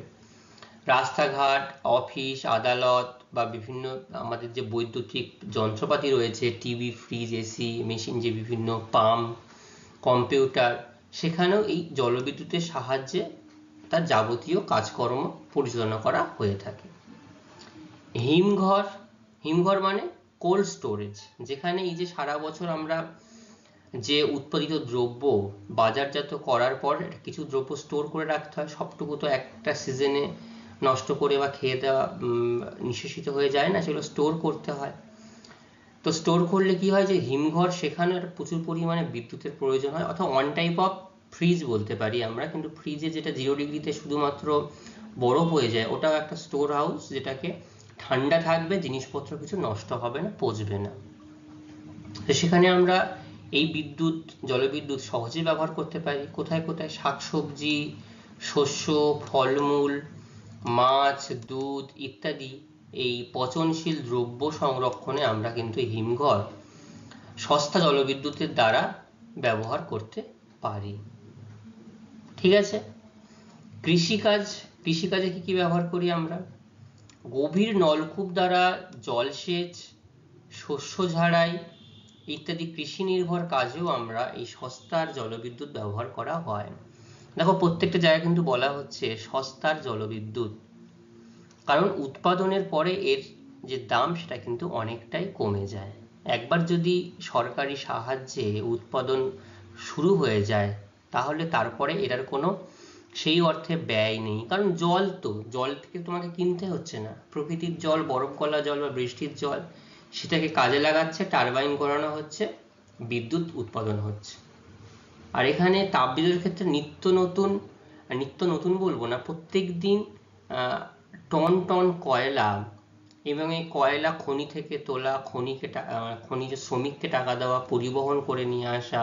রাস্তাঘাট, অফিস, আদালত বা বিভিন্ন আমাদের যে বৈদ্যুতিক যন্ত্রপাতি রয়েছে, টিভি, ফ্রিজ, এসি মেশিন, যে বিভিন্ন পাম্প, কম্পিউটার, সেখানেও এই জলবিদ্যুতের সাহায্যে তার যাবতীয় কাজকর্ম পরিচালনা করা হয়ে থাকে। হিমঘর মানে কোল্ড স্টোরেজ, যেখানে এই যে সারা বছর আমরা যে উৎপাদিত দ্রব্য বাজারজাত করার পর কিছু দ্রব্য স্টোর করে রাখতে হয়, সবটুকু তো একটা সিজনে নষ্ট করে বা খেয়ে দেওয়া নিঃশেষিত হয়ে যায় না, সেগুলো স্টোর করতে হয়। তো স্টোর করলে কি হয়, যে হিমঘর, সেখানে প্রচুর পরিমাণে বিদ্যুতের প্রয়োজন হয়, অর্থাৎ ওয়ান টাইপ অফ ফ্রিজ বলতে পারি আমরা। কিন্তু ফ্রিজে যেটা 0 ডিগ্রিতে শুধুমাত্র বরফ হয়ে যায়, ওটাও একটা স্টোর হাউস, যেটাকে ঠান্ডা থাকবে, জিনিসপত্র কিছু নষ্ট হবে না, পচবে না। তো সেখানে আমরা এই জলবিদ্যুৎ সহজে ব্যবহার করতে পারি। কোথায় কোথায়? শাকসবজি, শস্য, ফলমূল, মাছ, দুধ ইত্যাদি এই পচনশীল দ্রব্য সংরক্ষণে আমরা কিন্তু হিমঘর সস্তা জলবিদ্যুতের দ্বারা ব্যবহার করতে পারি। ঠিক আছে, কৃষিকাজে কি কি ব্যবহার করি আমরা? গভীর নলকূপ দ্বারা জলসেচ, শস্য ঝাড়াই ইত্যাদি কৃষি নির্ভর কাজেও আমরা এই সস্তার জলবিদ্যুৎ ব্যবহার করা হয়। দেখো, প্রত্যেকটা জায়গায় কিন্তু বলা হচ্ছে সস্তার জলবিদ্যুৎ, কারণ উৎপাদনের পরে এর যে দাম সেটা কিন্তু অনেকটাই কমে যায়। একবার যদি সরকারি সাহায্যে উৎপাদন শুরু হয়ে যায়, তাহলে তারপরে এটার কোনো সেই অর্থে ব্যয় নেই, কারণ জল থেকে তোমাকে কিনতে হচ্ছে না, প্রকৃতির জল, বরফ গলা জল বা বৃষ্টির জল, সেটাকে কাজে লাগাচ্ছে, টারবাইন করানো হচ্ছে, বিদ্যুৎ উৎপাদন হচ্ছে। আর এখানে তাপবিদ্যুতের ক্ষেত্রে নিত্য নতুন বলবো না, প্রত্যেক দিন টন টন কয়লা, এবং এই কয়লা খনি থেকে তোলা, খনিজ শ্রমিককে টাকা দেওয়া, পরিবহন করে নিয়ে আসা,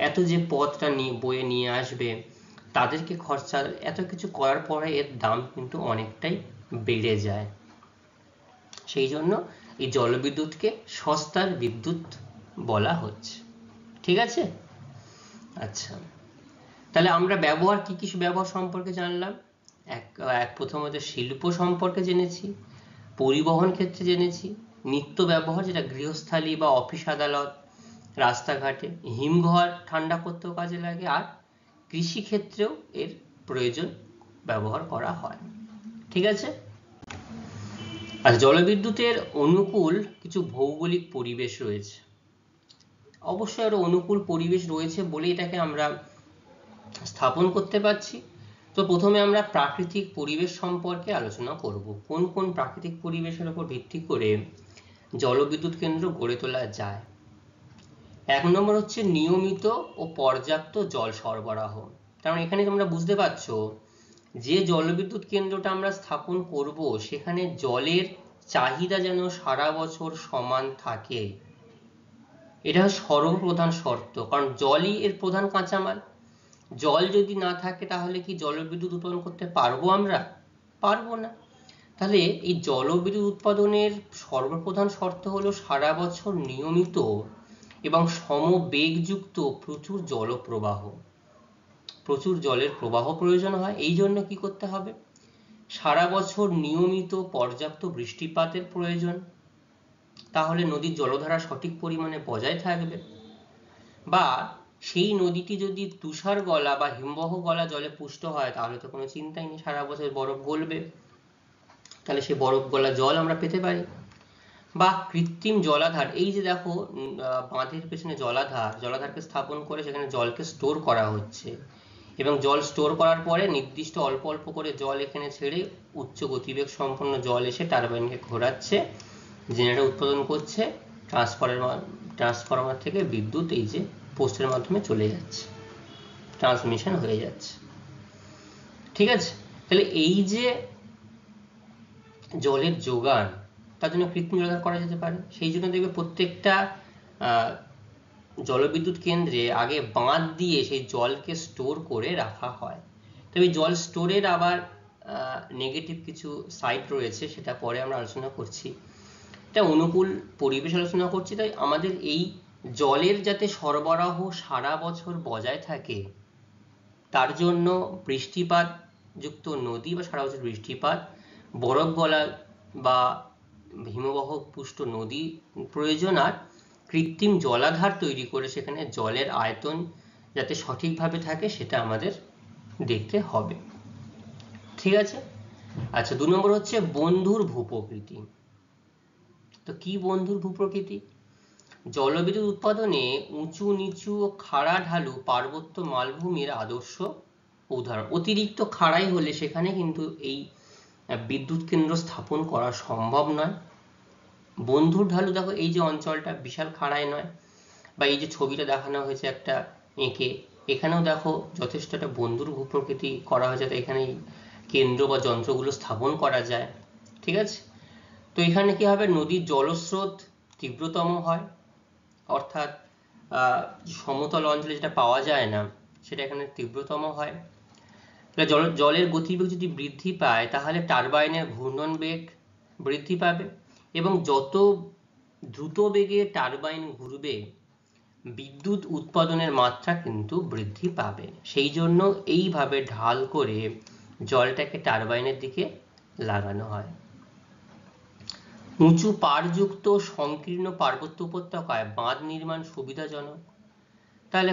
এত যে পথটা বয়ে নিয়ে আসবে, তাদেরকে খরচা, এত কিছু করার পরে এর দাম কিন্তু অনেকটাই বেড়ে যায়। সেই জন্য এই জলবিদ্যুৎকে সস্তার বিদ্যুৎ বলা হচ্ছে। ঠিক আছে, আচ্ছা, তাহলে আমরা কি কি ব্যবহার সম্পর্কে জানলাম। প্রথমত শিল্প সম্পর্কে জেনেছি, পরিবহন ক্ষেত্রে জেনেছি, নিত্য ব্যবহার যেটা গৃহস্থালী বা অফিস আদালত, রাস্তাঘাটে, হিমঘর ঠান্ডা করতেও কাজে লাগে, আর কৃষি ক্ষেত্রেও এর প্রয়োজন ব্যবহার করা হয়। ঠিক আছে, আর জলবিদ্যুতের অনুকূল কিছু ভৌগোলিক পরিবেশ রয়েছে, অবশ্যই আরো অনুকূল পরিবেশ রয়েছে বলে এটাকে আমরা স্থাপন করতে পারছি। তো প্রথমে আমরা প্রাকৃতিক পরিবেশ সম্পর্কে আলোচনা করব, কোন কোন প্রাকৃতিক পরিবেশের উপর ভিত্তি করে জলবিদ্যুৎ কেন্দ্র গড়ে তোলা যায়। 1 নম্বর হচ্ছে নিয়মিত ও পর্যাপ্ত জল সরবরাহ। কারণ এখানে তোমরা বুঝতে পারছো, যে জলবিদ্যুৎ কেন্দ্রটা আমরা স্থাপন করব, সেখানে জলের চাহিদা যেন সারা বছর সমান থাকে, এটা সর্বপ্রধান শর্ত। কারণ জলই এর প্রধান কাঁচামাল, জল যদি না থাকে তাহলে কি জলবিদ্যুৎ উৎপাদন করতে পারবো আমরা? পারবো না। তাহলে এই জলবিদ্যুৎ উৎপাদনের সর্বপ্রধান শর্ত হলো সারা বছর নিয়মিত এবং সমবেগযুক্ত প্রচুর জলের প্রবাহ প্রয়োজন হয়। এই জন্য কি করতে হবে? সারা বছর নিয়মিত পর্যাপ্ত বৃষ্টিপাতের প্রয়োজন, তাহলে নদীর জলধারা সঠিক পরিমাণে বজায় থাকবে। বা সেই নদীটি যদি তুষার গলা বা হিমবাহ গলা জলে পুষ্ট হয় তাহলে তো কোনো চিন্তাই নেই, সারা বছর বরফ গলবে, তাহলে সেই বরফ গলা জল আমরা পেতে পারি। বা কৃত্রিম জলাধার, এই যে দেখো বাঁধের পেছনে জলাধারকে স্থাপন করে সেখানে জলকে স্টোর করা হচ্ছে, এবং জল স্টোর করার পরে নির্দিষ্ট অল্প অল্প করে জল এখানে ছেড়ে উচ্চ গতিবেগ সম্পন্ন জল এসে টারবাইনকে ঘোরাচ্ছে, জেনারেটর উৎপাদন করছে, ট্রান্সফরমার থেকে বিদ্যুৎ এই যে পোস্টের মাধ্যমে চলে যাচ্ছে, ট্রান্সমিশন হয়ে যাচ্ছে। ঠিক আছে, তাহলে এই যে জলের যোগান, তার জন্য কৃত্রিম জলাধার করা যেতে পারে। সেই জন্য দেখবে প্রত্যেকটা জলবিদ্যুৎ কেন্দ্রে আগে বাঁধ দিয়ে সেই জলকে স্টোর করে রাখা হয়। তবে জল স্টোরের আবার নেগেটিভ কিছু সাইড রয়েছে, সেটা পরে আমরা আলোচনা করছি। এটা অনুকূল পরিবেশ আলোচনা করছি, তাই আমাদের এই জলের যাতে সরবরাহ সারা বছর বজায় থাকে তার জন্য বৃষ্টিপাত যুক্ত নদী বা সারা বছর বৃষ্টিপাত, বরফ গলা বা হিমবাহ পুষ্ট নদী প্রয়োজন, আর কৃত্রিম জলাধার তৈরি করে সেখানে জলের আয়তন যাতে সঠিকভাবে থাকে সেটা আমাদের দেখতে হবে। ঠিক আছে, আচ্ছা 2 নম্বর হচ্ছে বন্ধুর ভূপ্রকৃতি। তো কি বন্ধুর ভূপ্রকৃতি? জলবিদ্যুৎ উৎপাদনে উঁচু নিচু ও খাড়া ঢালু পার্বত্য মালভূমির আদর্শ উদাহরণ। অতিরিক্ত খাড়াই হলে সেখানে কিন্তু এই বিদ্যুৎ কেন্দ্র স্থাপন করা সম্ভব নয়। বন্ধুর ঢালু, দেখো এই যে অঞ্চলটা বিশাল খাড়াই নয়, বা এই যে ছবিটা দেখানো হয়েছে একটা এঁকে, এখানেও দেখো যথেষ্ট একটা বন্ধুর ভূপ্রকৃতি করা হয়েছে, তো এখানে কেন্দ্র বা যন্ত্রগুলো স্থাপন করা যায়। ঠিক আছে, তো এখানে কি হবে, নদীর জলস্রোত তীব্রতম হয়, অর্থাৎ সমতল অঞ্চলে যেটা পাওয়া যায় না সেটা এখানে তীব্রতম হয়। জলের গতিবেগ যদি বৃদ্ধি পায় তাহলে টারবাইনের ঘূর্ণন বেগ বৃদ্ধি পাবে, এবং যত দ্রুত বেগে টারবাইন ঘুরবে বিদ্যুৎ উৎপাদনের মাত্রা কিন্তু বৃদ্ধি পাবে। সেই জন্য এইভাবে ঢাল করে জলটাকে টারবাইনের দিকে লাগানো হয়। উঁচু পাড়যুক্ত সংকীর্ণ পার্বত্য উপত্যকায় বাঁধ নির্মাণ সুবিধাজনক। তাহলে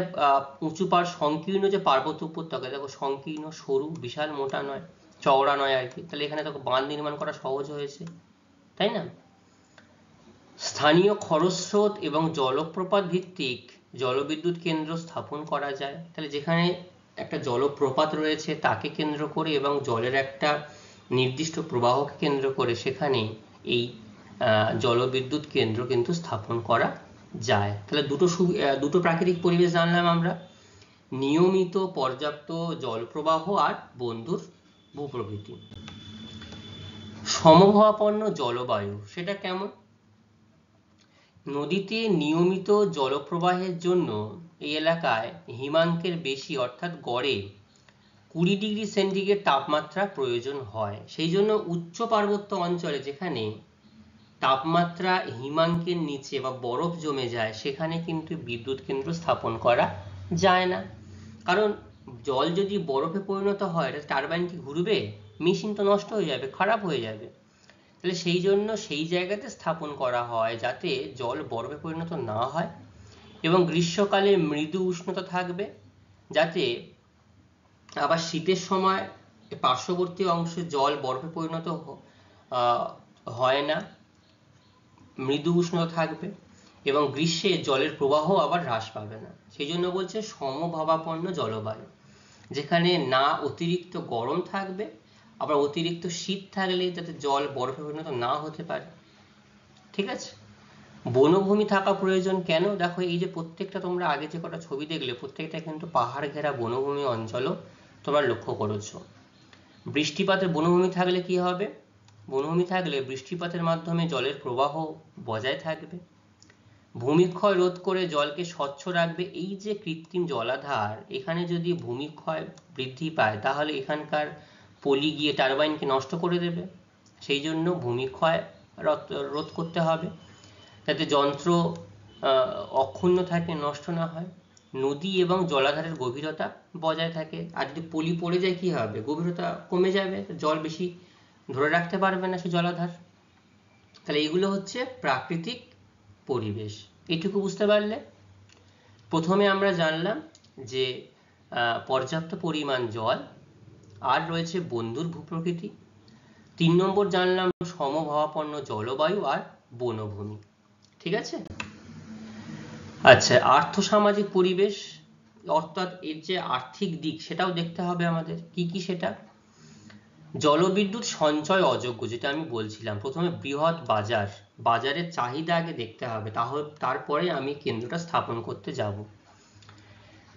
উঁচু পাড় সংকীর্ণ যে পার্বত্য উপত্যকা, দেখো সংকীর্ণ, সরু, বিশাল মোটা নয়, চওড়া নয় আর কি, তাহলে এখানে দেখো বাঁধ নির্মাণ করা সহজ হয়েছে, তাই না? স্থানীয় খরস্রোত এবং জলপ্রপাত ভিত্তিক জলবিদ্যুৎ কেন্দ্র স্থাপন করা যায়। তাহলে যেখানে একটা জলপ্রপাত রয়েছে তাকে কেন্দ্র করে এবং জলের একটা নির্দিষ্ট প্রবাহকে কেন্দ্র করে সেখানে এই জলবিদ্যুৎ কেন্দ্র কিন্তু স্থাপন করা যায়। তাহলে দুটো প্রাকৃতিক পরিবেশ জানলাম আমরা, নিয়মিত পর্যাপ্ত জলপ্রবাহ আর বন্ধুর ভূপ্রকৃতি। সমভাবাপন্ন জলবায়ু, সেটা কেমন? নদীতে নিয়মিত জলপ্রবাহের জন্য এই এলাকায় হিমাঙ্কের বেশি, অর্থাৎ গড়ে 20 ডিগ্রি সেন্টিগ্রেড তাপমাত্রা প্রয়োজন হয়। সেই জন্য উচ্চ পার্বত্য অঞ্চলে যেখানে তাপমাত্রা হিমাঙ্কের নিচে বা বরফ জমে যায় সেখানে কিন্তু বিদ্যুৎ কেন্দ্র স্থাপন করা যায় না, কারণ জল যদি বরফে পরিণত হয় টারবাইন কি ঘুরবে? মেশিন তো নষ্ট হয়ে যাবে, খারাপ হয়ে যাবে। তাহলে সেই জন্য সেই জায়গাতে স্থাপন করা হয় যাতে জল বরফে পরিণত না হয়, এবং গ্রীষ্মকালে মৃদু উষ্ণতা থাকবে, যাতে আবার শীতের সময় পার্শ্ববর্তী অংশে জল বরফে পরিণত হয় না, মৃদু উষ্ণতা থাকবে, এবং গ্রীষ্মে জলের প্রবাহ আবার হ্রাস পাবে না। সেই জন্য বলছে সমভাবাপন্ন জলবায়ু, যেখানে না অতিরিক্ত গরম থাকবে আবার অতিরিক্ত শীত থাকলে যাতে জল বরফে পরিণত না হতে পারে। ঠিক আছে, বনভূমি থাকা প্রয়োজন কেন? দেখো এই যে প্রত্যেকটা তোমরা আগে যে কটা ছবি দেখলে প্রত্যেকটা কিন্তু পাহাড় ঘেরা বনভূমি অঞ্চলও তোমরা লক্ষ্য করেছো। বৃষ্টিপাতের বনভূমি থাকলে কি হবে? বনভূমি থাকলে বৃষ্টিপাতের মাধ্যমে জলের প্রবাহ বজায় থাকবে, ভূমিক্ষয় রোধ করে জলকে স্বচ্ছ রাখবে। এই যে কৃত্রিম জলাধার, এখানে যদি ভূমিক্ষয় বৃদ্ধি পায় তাহলে এখানকার পলি গিয়ে টারবাইনকে নষ্ট করে দেবে, সেই জন্য ভূমিক্ষয় রোধ করতে হবে যাতে যন্ত্র অক্ষুণ্ণ থাকে, নষ্ট না হয়। নদী এবং জলাধারের গভীরতা বজায় থাকে, আর যদি পলি পড়ে যায় কি হবে? গভীরতা কমে যাবে, জল বেশি ধরে রাখতে পারবে না সে জলাধার। তাহলে এগুলো হচ্ছে প্রাকৃতিক পরিবেশ, এটুকু বুঝতে পারলে? প্রথমে আমরা জানলাম যে পর্যাপ্ত পরিমাণ জল, আর রয়েছে বন্ধুর ভূপ্রকৃতি। 3 নম্বর জানলাম সমভাবাপন্ন জলবায়ু আর বনভূমি। ঠিক আছে? আচ্ছা, আর্থসামাজিক পরিবেশ অর্থাৎ এর যে আর্থিক দিক সেটাও দেখতে হবে আমাদের। কি কি সেটা? জলবিদ্যুৎ সঞ্চয় অযোগ্য, যেটা আমি বলছিলাম। প্রথমে বৃহৎ বাজার, বাজারের চাহিদা আগে দেখতে হবে, তারপরে আমি কেন্দ্রটা স্থাপন করতে যাব।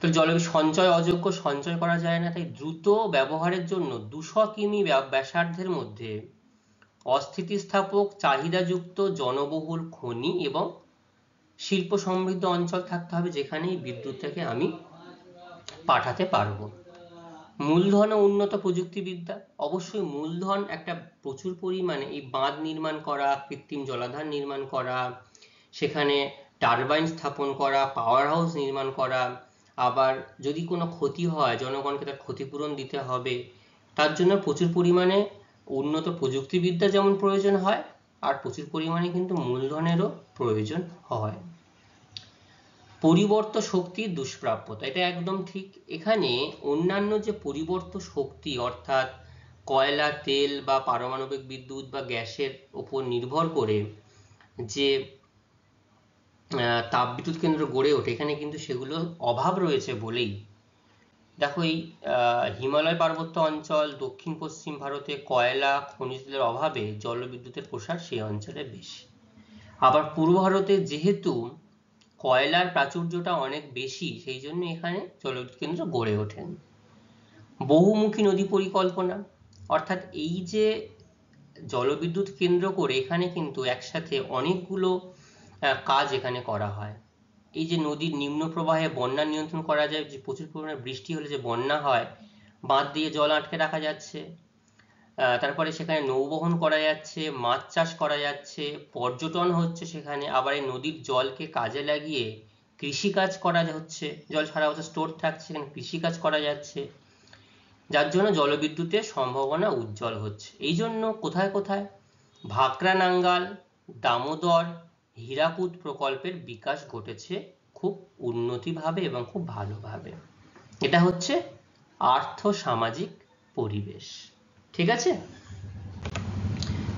তো জলবিদ্যুৎ সঞ্চয় অযোগ্য, সঞ্চয় করা যায় না, তাই দ্রুত ব্যবহারের জন্য 200 কিমি ব্যাসার্ধের মধ্যে অস্থিতিস্থাপক চাহিদাযুক্ত জনবহুল খনি এবং শিল্প সমৃদ্ধ অঞ্চল থাকতে হবে, যেখানে এই বিদ্যুৎটাকে আমি পাঠাতে পারবো। মূলধন ও উন্নত প্রযুক্তিবিদ্যা, অবশ্যই মূলধন একটা প্রচুর পরিমাণে এই বাঁধ নির্মাণ করা, কৃত্রিম জলাধার নির্মাণ করা, সেখানে টারবাইন স্থাপন করা, পাওয়ার হাউস নির্মাণ করা, আবার যদি কোনো ক্ষতি হয় জনগণকে তার ক্ষতিপূরণ দিতে হবে, তার জন্য প্রচুর পরিমাণে উন্নত প্রযুক্তিবিদ্যা যেমন প্রয়োজন হয়, আর প্রচুর পরিমাণে কিন্তু মূলধনেরও প্রয়োজন হয়। পরিবর্ত শক্তির দুষ্প্রাপ্যতা, এটা একদম ঠিক। এখানে অন্যান্য যে পরিবর্ত শক্তি অর্থাৎ কয়লা, তেল বা পারমাণবিক বিদ্যুৎ বা গ্যাসের উপর নির্ভর করে যে তাপবিদ্যুৎ কেন্দ্র গড়ে ওঠে, এখানে কিন্তু সেগুলোর অভাব রয়েছে বলেই দেখো এই হিমালয় পার্বত্য অঞ্চল, দক্ষিণ পশ্চিম ভারতে কয়লা খনিজ তেলের অভাবে জলবিদ্যুতের প্রসার সেই অঞ্চলে বেশি। আবার পূর্ব ভারতে যেহেতু কয়লার প্রাচুর্যটা অনেক বেশি, সেই জন্য এখানে জলবিদ্যুৎ কেন্দ্র গড়ে ওঠেন। বহুমুখী নদী পরিকল্পনা, অর্থাৎ এই যে জলবিদ্যুৎ কেন্দ্র করে এখানে কিন্তু একসাথে অনেকগুলো কাজ এখানে করা হয়। এই যে নদীর নিম্ন প্রবাহে বন্যা নিয়ন্ত্রণ করা যায়, যে প্রচুর পরিমাণে বৃষ্টি হলে যে বন্যা হয়, বাঁধ দিয়ে জল আটকে রাখা যাচ্ছে। তারপরে সেখানে নৌবহন করা যাচ্ছে, মাছ চাষ করা যাচ্ছে, পর্যটন হচ্ছে সেখানে। আবার এই নদীর জলকে কাজে লাগিয়ে কৃষিকাজ করা হচ্ছে, জল সারা বছর স্টোর থাকছে, সেখানে কৃষিকাজ করা যাচ্ছে, যার জন্য জলবিদ্যুতের সম্ভাবনা উজ্জ্বল হচ্ছে। এই জন্য কোথায় কোথায় ভাকরা নাঙ্গাল, দামোদর, হীরাকুদ প্রকল্পের বিকাশ ঘটেছে খুব উন্নতিভাবে এবং খুব ভালোভাবে। এটা হচ্ছে আর্থ সামাজিক পরিবেশ। ঠিক আছে?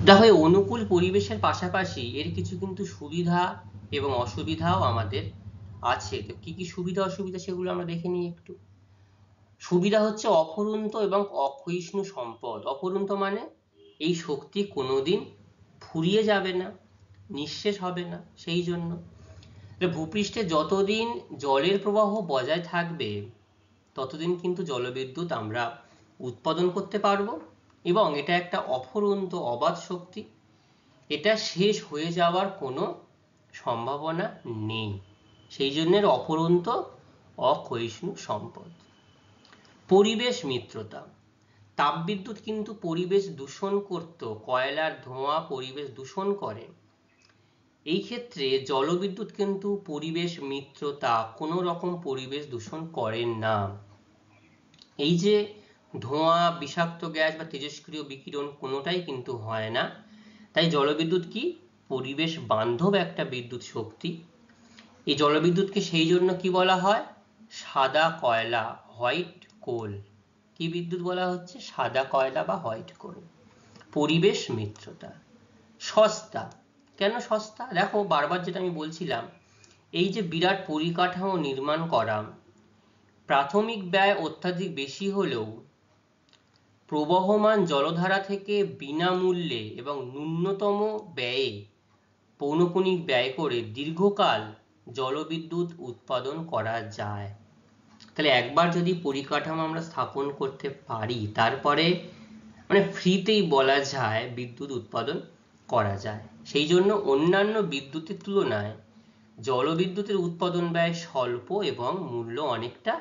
দেখো, এই অনুকূল পরিবেশের পাশাপাশি এর কিছু কিন্তু সুবিধা এবং অসুবিধাও আমাদের আছে। তো কি কি সুবিধা অসুবিধা সেগুলো আমরা দেখে নিই একটু। সুবিধা হচ্ছে অফুরন্ত এবং অক্ষয়িষ্ণু সম্পদ। অফুরন্ত মানে এই শক্তি কোনোদিন ফুরিয়ে যাবে না, নিঃশেষ হবে না। সেই জন্য ভূপৃষ্ঠে যতদিন জলের প্রবাহ বজায় থাকবে ততদিন কিন্তু জলবিদ্যুৎ আমরা উৎপাদন করতে পারবো, এবং এটা একটা অফুরন্ত অবাধ শক্তি, এটা শেষ হয়ে যাওয়ার কোনো সম্ভাবনা নেই। সেই জন্য অফুরন্ত অক্ষয়িষ্ণু সম্পদ। পরিবেশ মিত্রতা, তাপবিদ্যুৎ কিন্তু পরিবেশ দূষণ করত, কয়লার ধোঁয়া পরিবেশ দূষণ করে। এই ক্ষেত্রে জলবিদ্যুৎ কিন্তু পরিবেশ মিত্রতা, কোনো রকম পরিবেশ দূষণ করে না। এই যে ধোঁয়া, বিষাক্ত গ্যাস বা তেজস্ক্রিয় বিকিরণ কোনোটাই কিন্তু হয় না। তাই জলবিদ্যুৎ কি পরিবেশ বান্ধব একটা বিদ্যুৎ শক্তি। এই জলবিদ্যুৎকে সেই জন্য কি বলা হয়? সাদা কয়লা, হোয়াইট কোল। কি বিদ্যুৎ বলা হচ্ছে? সাদা কয়লা বা হোয়াইট কোল। পরিবেশ মিত্রতা। সস্তা, কেন সস্তা? দেখো, বারবার যেটা আমি বলছিলাম, এই যে বিরাট পরিকাঠামো নির্মাণ করা, প্রাথমিক ব্যয় অত্যাধিক বেশি হলেও প্রবহমান জলধারা থেকে বিনামূল্যে এবং ন্যূনতম ব্যয়ে পৌনঃপুনিক ব্যয় করে দীর্ঘকাল জলবিদ্যুৎ উৎপাদন করা যায়। তাহলে একবার যদি পরিকাঠামো আমরা স্থাপন করতে পারি, তারপরে মানে ফ্রিতেই বলা যায় বিদ্যুৎ উৎপাদন করা যায়। সেই জন্য অন্যান্য বিদ্যুতের তুলনায় জলবিদ্যুতের উৎপাদন ব্যয় স্বল্প এবং মূল্য অনেকটা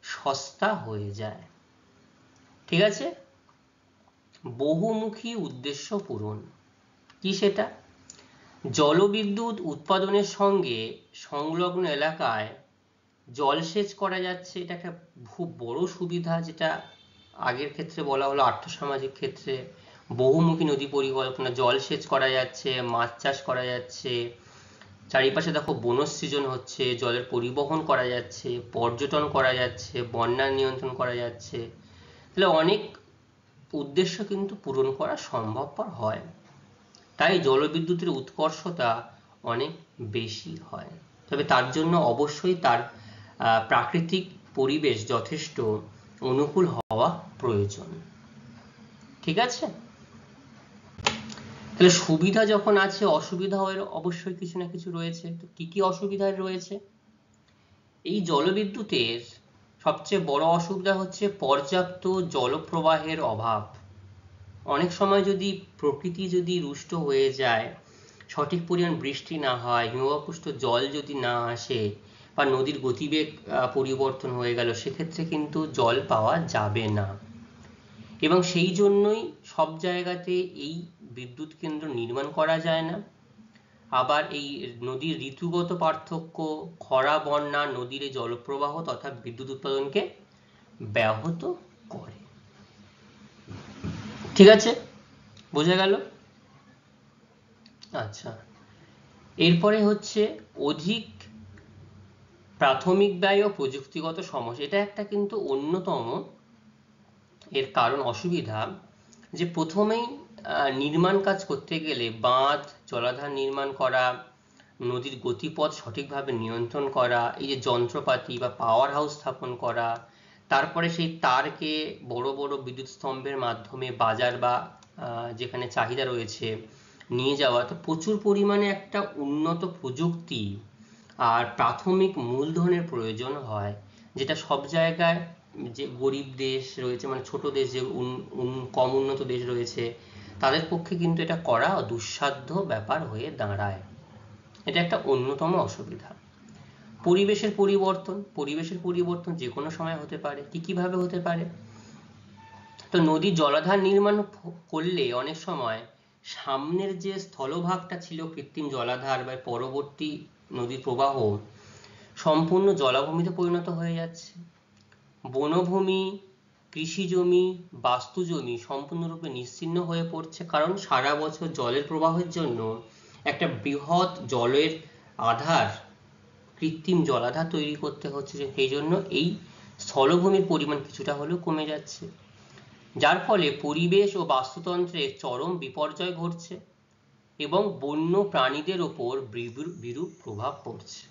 সস্তা হয়ে যায়। ঠিক আছে? বহুমুখী উদ্দেশ্য পূরণ, কি সেটা? জলবিদ্যুৎ উৎপাদনের সঙ্গে সংলগ্ন এলাকায় জলসেচ করা যাচ্ছে, এটা একটা খুব বড় সুবিধা, যেটা আগের ক্ষেত্রে বলা হলো আর্থসামাজিক ক্ষেত্রে। বহুমুখী নদী পরিকল্পনা, জলসেচ করা যাচ্ছে, মাছ চাষ করা যাচ্ছে, চারিপাশে দেখো বনসৃজন হচ্ছে, জলের পরিবহন করা যাচ্ছে, পর্যটন করা যাচ্ছে, বন্যা নিয়ন্ত্রণ করা যাচ্ছে, তাহলে অনেক উদ্দেশ্য কিন্তু পূরণ করা সম্ভবপর হয়। তাই জলবিদ্যুতের উৎকর্ষতা অনেক বেশি হয়, তবে তার জন্য অবশ্যই তার প্রাকৃতিক পরিবেশ যথেষ্ট অনুকূল হওয়া প্রয়োজন। ঠিক আছে, তাহলে সুবিধা যখন আছে, অসুবিধা অবশ্যই কিছু না কিছু রয়েছে। তো কি কি অসুবিধা রয়েছে? এই জলবিদ্যুতের সবচেয়ে বড় অসুবিধা হচ্ছে পর্যাপ্ত জলপ্রবাহের অভাব। অনেক সময় যদি প্রকৃতি যদি রুষ্ট হয়ে যায়, সঠিক পরিমাণ বৃষ্টি না হয়, হিমবাহপুষ্ট জল যদি না আসে, বা নদীর গতিবেগ পরিবর্তন হয়ে গেল, সেক্ষেত্রে কিন্তু জল পাওয়া যাবে না। এবং সেই জন্যই সব জায়গাতে এই বিদ্যুৎ কেন্দ্র নির্মাণ করা যায় না। আবার এই নদীর ঋতুগত পার্থক্য, খরা, বন্যা নদীর এই জলপ্রবাহ তথা বিদ্যুৎ উৎপাদনকে ব্যাহত করে। ঠিক আছে, বোঝা গেল? আচ্ছা, এরপরে হচ্ছে অধিক প্রাথমিক ব্যয় ও প্রযুক্তিগত সমস্যা। এটা একটা কিন্তু অন্যতম এর কারণ, অসুবিধা, যে প্রথমেই নির্মাণ কাজ করতে গেলে বাঁধ, জলাধার নির্মাণ করা, নদীর গতিপথ সঠিকভাবে নিয়ন্ত্রণ করা, এই যে যন্ত্রপাতি বা পাওয়ার হাউস স্থাপন করা, তারপরে সেই তারকে বড় বড় বিদ্যুৎ স্তম্ভের মাধ্যমে বাজার বা যেখানে চাহিদা রয়েছে নিয়ে যাওয়া, তো প্রচুর পরিমাণে একটা উন্নত প্রযুক্তি আর প্রাথমিক মূলধনের প্রয়োজন হয়, যেটা সব জায়গায় যে গরিব দেশ রয়েছে, মানে ছোট দেশ, যে কম উন্নত দেশ রয়েছে, তাদের পক্ষে কিন্তু এটা করা দুঃসাধ্য ব্যাপার হয়ে দাঁড়ায়। এটা একটা অন্যতম অসুবিধা। পরিবেশের পরিবর্তন, পরিবেশের পরিবর্তন যে কোনো সময় হতে পারে। কি কিভাবে হতে পারে? তো নদী জলাধার নির্মাণ করলে অনেক সময় সামনের যে স্থলভাগটা ছিল কৃত্রিম জলাধার বা পরবর্তী নদীর প্রবাহ সম্পূর্ণ জলাভূমিতে পরিণত হয়ে যাচ্ছে। বনভূমি, কৃষি জমি, বাস্তু জমি সম্পূর্ণরূপে নিশ্চিহ্ন হয়ে পড়ছে, কারণ সারা বছর জলের প্রবাহের জন্য একটা বৃহৎ জলের আধার, কৃত্রিম জলাধার তৈরি করতে হচ্ছে, সেই জন্য এই স্থলভূমির পরিমাণ কিছুটা হলেও কমে যাচ্ছে, যার ফলে পরিবেশ ও বাস্তুতন্ত্রের চরম বিপর্যয় ঘটছে এবং বন্য প্রাণীদের ওপর বিরূপ প্রভাব পড়ছে।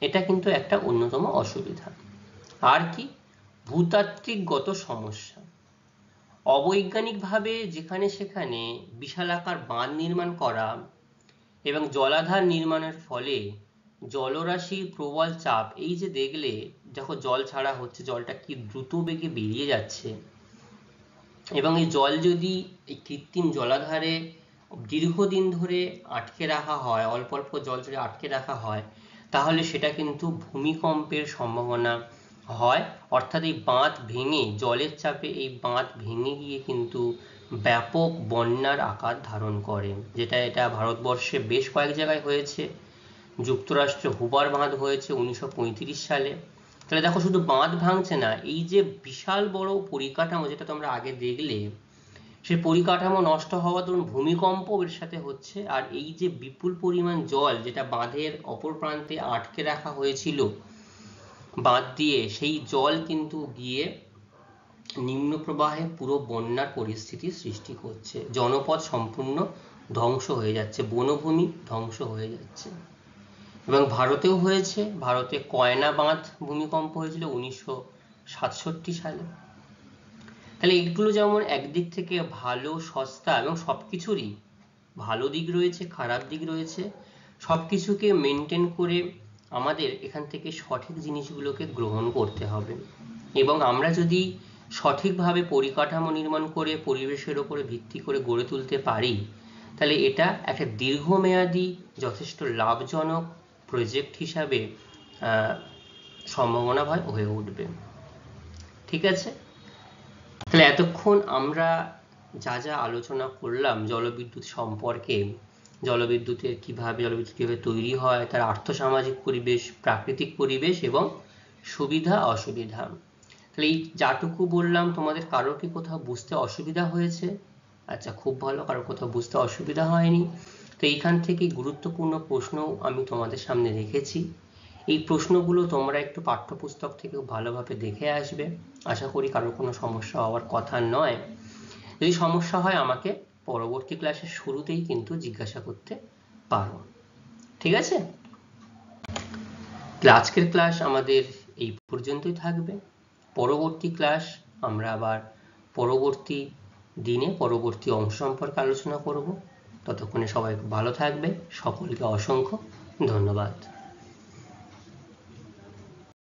এটা কিন্তু একটা অন্যতম অসুবিধা। আর কি? ভূতাত্ত্বিকগত সমস্যা। অবৈজ্ঞানিকভাবে যেখানে সেখানে বিশালাকার বাঁধ নির্মাণ করা এবং জলাধার নির্মাণের ফলে জলরাশির প্রবল চাপ, এই যে দেখলে যখন জল ছাড়া হচ্ছে, জলটা কি দ্রুত বেগে বেরিয়ে যাচ্ছে, এবং এই জল যদি এই কৃত্রিম জলাধারে দীর্ঘদিন ধরে আটকে রাখা হয়, অল্প অল্প জল যদি আটকে রাখা হয়, তাহলে সেটা কিন্তু ভূমিকম্পের সম্ভাবনা হয়। অর্থাৎ এই বাঁধ ভেঙে, জলের চাপে এই বাঁধ ভেঙে গিয়ে কিন্তু ব্যাপক বন্যার আকার ধারণ করে, যেটা এটা ভারতবর্ষে বেশ কয়েক জায়গায় হয়েছে। যুক্তরাষ্ট্রে হুবার বাঁধ হয়েছে 1935 সালে। তাহলে দেখো, শুধু বাঁধ ভাঙছে না, এই যে বিশাল বড় পরিকাঠামো যেটা তোমরা আগে দেখলে, সেই পরিকাঠামো নষ্ট হওয়া, ধরুন ভূমিকম্প এর সাথে হচ্ছে, আর এই যে বিপুল পরিমাণ জল যেটা বাঁধের অপর প্রান্তে আটকে রাখা হয়েছিল বাঁধ দিয়ে, সেই জল কিন্তু গিয়ে নিম্ন প্রবাহে পুরো বন্যার পরিস্থিতি সৃষ্টি করছে। জনপদ সম্পূর্ণ ধ্বংস হয়ে যাচ্ছে, বনভূমি ধ্বংস হয়ে যাচ্ছে। এবং ভারতেও হয়েছে, ভারতে কয়না বাঁধ ভূমিকম্প হয়েছিল 1967 সালে। তাহলে এগুলো যেমন একদিক থেকে ভালো, সস্তা, এবং সবকিছুরই ভালো দিক রয়েছে, খারাপ দিক রয়েছে, সবকিছুকে মেনটেন করে আমাদের এখান থেকে সঠিক জিনিসগুলোকে গ্রহণ করতে হবে। এবং আমরা যদি সঠিকভাবে পরিকাঠামো নির্মাণ করে পরিবেশের উপরে ভিত্তি করে গড়ে তুলতে পারি, তাহলে এটা একটা দীর্ঘমেয়াদী যথেষ্ট লাভজনক প্রজেক্ট হিসাবে সম্ভাবনা হয়ে উঠবে। ঠিক আছে, তাহলে এতক্ষণ আমরা যা যা আলোচনা করলাম জলবিদ্যুৎ সম্পর্কে, জলবিদ্যুৎ কিভাবে তৈরি হয়, তার আর্থসামাজিক পরিবেশ, প্রাকৃতিক পরিবেশ এবং সুবিধা অসুবিধা, তাহলে এই যাটুকু বললাম, তোমাদের কারোর কি কোথাও বুঝতে অসুবিধা হয়েছে? আচ্ছা, খুব ভালো, কারোর কোথাও বুঝতে অসুবিধা হয়নি। তো এইখান থেকে গুরুত্বপূর্ণ প্রশ্ন আমি তোমাদের সামনে রেখেছি। এই প্রশ্নগুলো তোমরা একটু পাঠ্যপুস্তক থেকে ভালোভাবে দেখে আসবে। আশা করি কারোর কোনো সমস্যা হওয়ার কথা নয়। যদি সমস্যা হয় আমাকে পরবর্তী ক্লাসের শুরুতেই কিন্তু জিজ্ঞাসা করতে পারো। ঠিক আছে? আজকের ক্লাস আমাদের এই পর্যন্তই থাকবে। পরবর্তী ক্লাস আমরা আবার পরবর্তী দিনে পরবর্তী অংশ সম্পর্কে আলোচনা করব। ততক্ষণে সবাই ভালো থাকবে। সকলকে অসংখ্য ধন্যবাদ।